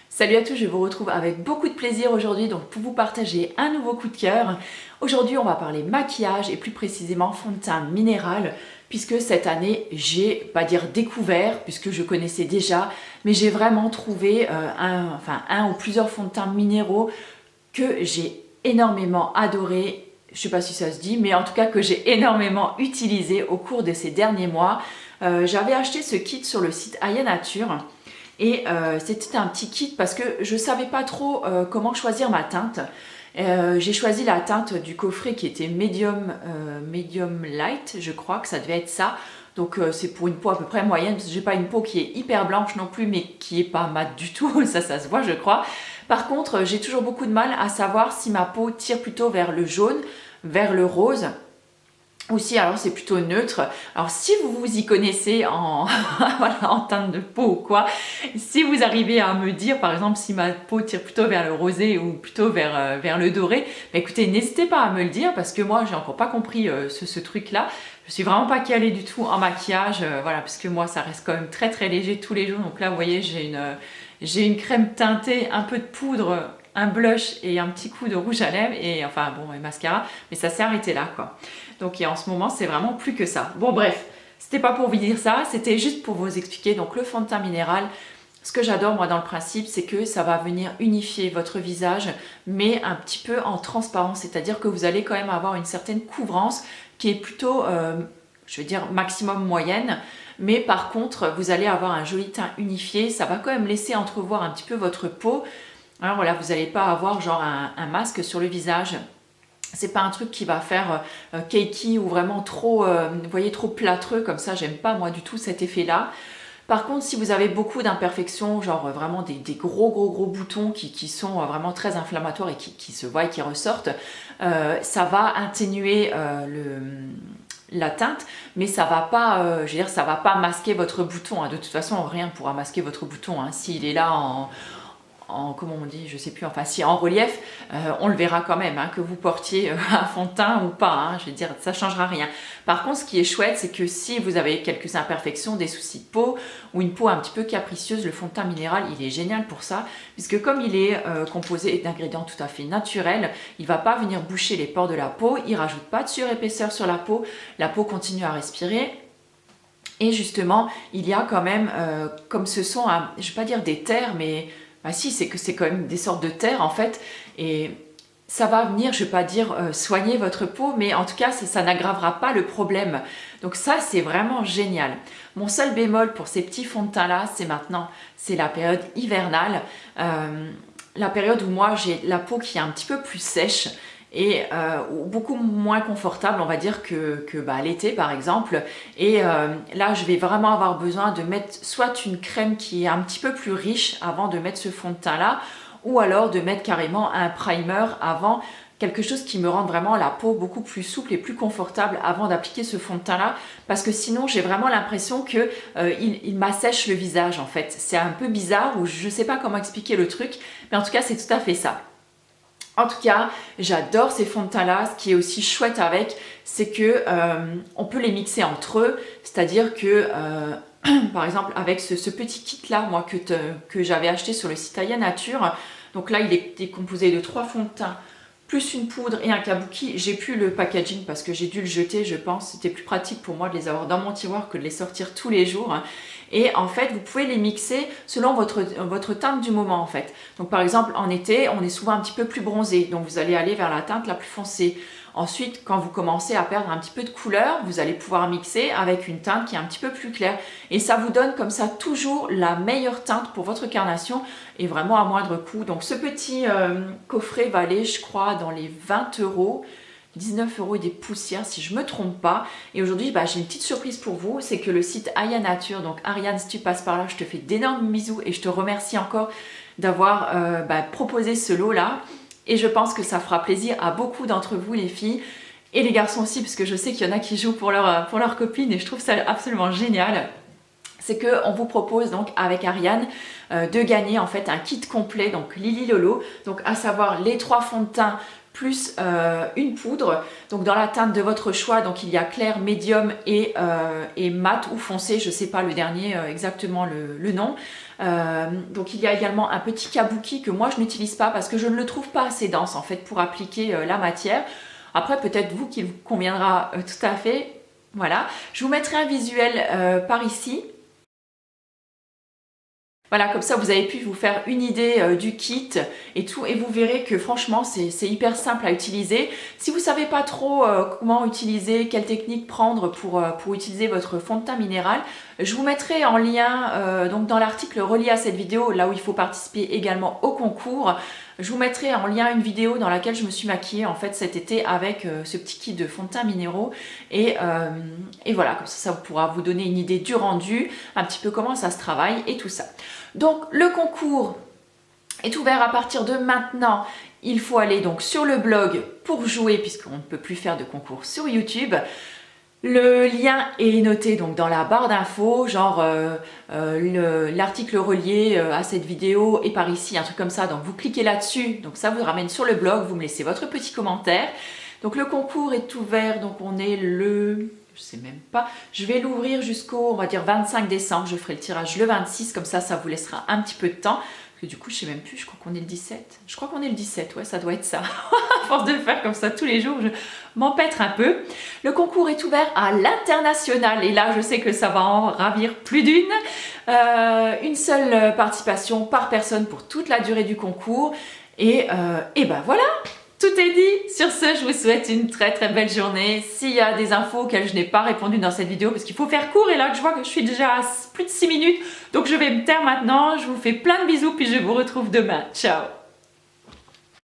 Salut à tous, je vous retrouve avec beaucoup de plaisir aujourd'hui donc pour vous partager un nouveau coup de cœur. Aujourd'hui on va parler maquillage et plus précisément fond de teint minéral puisque cette année j'ai pas dire découvert puisque je connaissais déjà mais j'ai vraiment trouvé un ou plusieurs fonds de teint minéraux que j'ai énormément adoré. Je sais pas si ça se dit mais en tout cas que j'ai énormément utilisé au cours de ces derniers mois. J'avais acheté ce kit sur le site Aya Nature. Et c'était un petit kit parce que je ne savais pas trop comment choisir ma teinte. J'ai choisi la teinte du coffret qui était medium light, je crois que ça devait être ça. Donc c'est pour une peau à peu près moyenne, parce que j'ai pas une peau qui est hyper blanche non plus, mais qui est pas mate du tout, ça se voit je crois. Par contre, j'ai toujours beaucoup de mal à savoir si ma peau tire plutôt vers le jaune, vers le rose, aussi, alors c'est plutôt neutre. Alors si vous vous y connaissez en, voilà, en teinte de peau ou quoi, si vous arrivez à me dire par exemple si ma peau tire plutôt vers le rosé ou plutôt vers le doré, bah, écoutez, n'hésitez pas à me le dire parce que moi j'ai encore pas compris ce truc-là. Je suis vraiment pas calée du tout en maquillage, voilà, parce que moi ça reste quand même très très léger tous les jours. Donc là vous voyez j'ai une crème teintée, un peu de poudre, un blush et un petit coup de rouge à lèvres et enfin bon et mascara, mais ça s'est arrêté là quoi. Donc et en ce moment c'est vraiment plus que ça. Bon bref, c'était pas pour vous dire ça, c'était juste pour vous expliquer donc le fond de teint minéral. Ce que j'adore moi dans le principe, c'est que ça va venir unifier votre visage, mais un petit peu en transparence, c'est-à-dire que vous allez quand même avoir une certaine couvrance qui est plutôt, je vais dire maximum moyenne, mais par contre vous allez avoir un joli teint unifié, ça va quand même laisser entrevoir un petit peu votre peau. Alors voilà, vous n'allez pas avoir genre un masque sur le visage. C'est pas un truc qui va faire cakey ou vraiment trop, vous voyez, trop plâtreux comme ça. J'aime pas moi du tout cet effet-là. Par contre, si vous avez beaucoup d'imperfections, genre vraiment des gros boutons qui sont vraiment très inflammatoires et qui se voient et qui ressortent, ça va atténuer la teinte, mais ça va pas, je veux dire, ça va pas masquer votre bouton. Hein. De toute façon, rien pourra masquer votre bouton. Hein. S'il est là comment on dit, je sais plus, enfin si en relief, on le verra quand même, hein, que vous portiez un fond de teint ou pas, hein, je veux dire, ça changera rien. Par contre, ce qui est chouette, c'est que si vous avez quelques imperfections, des soucis de peau ou une peau un petit peu capricieuse, le fond de teint minéral, il est génial pour ça, puisque comme il est composé d'ingrédients tout à fait naturels, il va pas venir boucher les pores de la peau, il rajoute pas de surépaisseur sur la peau continue à respirer. Et justement, il y a quand même, comme ce sont, je vais pas dire des terres, mais bah si, c'est que c'est quand même des sortes de terres en fait, et ça va venir, je vais pas dire soigner votre peau, mais en tout cas ça n'aggravera pas le problème. Donc ça c'est vraiment génial. Mon seul bémol pour ces petits fonds de teint là, c'est maintenant, c'est la période hivernale, la période où moi j'ai la peau qui est un petit peu plus sèche et beaucoup moins confortable on va dire que bah, l'été par exemple, et là je vais vraiment avoir besoin de mettre soit une crème qui est un petit peu plus riche avant de mettre ce fond de teint là, ou alors de mettre carrément un primer avant, quelque chose qui me rende vraiment la peau beaucoup plus souple et plus confortable avant d'appliquer ce fond de teint là, parce que sinon j'ai vraiment l'impression que il m'assèche le visage en fait. C'est un peu bizarre, ou je sais pas comment expliquer le truc, mais en tout cas c'est tout à fait ça. En tout cas, j'adore ces fonds de teint là. Ce qui est aussi chouette avec, c'est que on peut les mixer entre eux. C'est-à-dire que, par exemple, avec ce petit kit là, moi que j'avais acheté sur le site Aya Nature. Donc là, il est composé de 3 fonds de teint plus une poudre et un kabuki. J'ai plus le packaging parce que j'ai dû le jeter, je pense. C'était plus pratique pour moi de les avoir dans mon tiroir que de les sortir tous les jours. Et en fait, vous pouvez les mixer selon votre teinte du moment en fait. Donc par exemple, en été, on est souvent un petit peu plus bronzé. Donc vous allez aller vers la teinte la plus foncée. Ensuite, quand vous commencez à perdre un petit peu de couleur, vous allez pouvoir mixer avec une teinte qui est un petit peu plus claire. Et ça vous donne comme ça toujours la meilleure teinte pour votre carnation et vraiment à moindre coût. Donc ce petit coffret va aller, je crois, dans les 20 euros. 19 euros et des poussières si je me trompe pas. Et aujourd'hui bah, j'ai une petite surprise pour vous, c'est que le site Aya Nature, donc Ariane si tu passes par là, je te fais d'énormes bisous et je te remercie encore d'avoir proposé ce lot là, et je pense que ça fera plaisir à beaucoup d'entre vous les filles et les garçons aussi, parce que je sais qu'il y en a qui jouent pour leur copine et je trouve ça absolument génial. C'est qu'on vous propose donc avec Ariane de gagner en fait un kit complet, donc Lily Lolo, donc à savoir les 3 fonds de teint plus une poudre, donc dans la teinte de votre choix. Donc il y a clair, médium et mat ou foncé, je ne sais pas le dernier exactement le nom. Donc il y a également un petit kabuki que moi je n'utilise pas parce que je ne le trouve pas assez dense en fait pour appliquer la matière. Après peut-être vous qu'il vous conviendra tout à fait. Voilà, je vous mettrai un visuel par ici. Voilà, comme ça vous avez pu vous faire une idée du kit et tout, et vous verrez que franchement c'est hyper simple à utiliser. Si vous ne savez pas trop comment utiliser, quelle technique prendre pour utiliser votre fond de teint minéral, je vous mettrai en lien donc dans l'article relié à cette vidéo, là où il faut participer également au concours. Je vous mettrai en lien une vidéo dans laquelle je me suis maquillée en fait cet été avec ce petit kit de fond de teint minéraux et voilà, comme ça pourra vous donner une idée du rendu, un petit peu comment ça se travaille et tout ça. Donc le concours est ouvert à partir de maintenant. Il faut aller donc sur le blog pour jouer puisqu'on ne peut plus faire de concours sur YouTube. Le lien est noté donc dans la barre d'infos, genre l'article relié à cette vidéo est par ici, un truc comme ça. Donc vous cliquez là-dessus, donc ça vous ramène sur le blog, vous me laissez votre petit commentaire. Donc le concours est ouvert, donc on est le... je sais même pas, je vais l'ouvrir jusqu'au, on va dire 25 décembre, je ferai le tirage le 26, comme ça vous laissera un petit peu de temps. Que du coup je sais même plus, je crois qu'on est le 17. Je crois qu'on est le 17, ouais ça doit être ça. À force de le faire comme ça tous les jours, je m'empêtre un peu. Le concours est ouvert à l'international et là je sais que ça va en ravir plus d'une. Une seule participation par personne pour toute la durée du concours. Et ben voilà, tout est dit. Sur ce, je vous souhaite une très très belle journée. S'il y a des infos auxquelles je n'ai pas répondu dans cette vidéo, parce qu'il faut faire court et là que je vois que je suis déjà à plus de 6 minutes, donc je vais me taire maintenant. Je vous fais plein de bisous puis je vous retrouve demain. Ciao!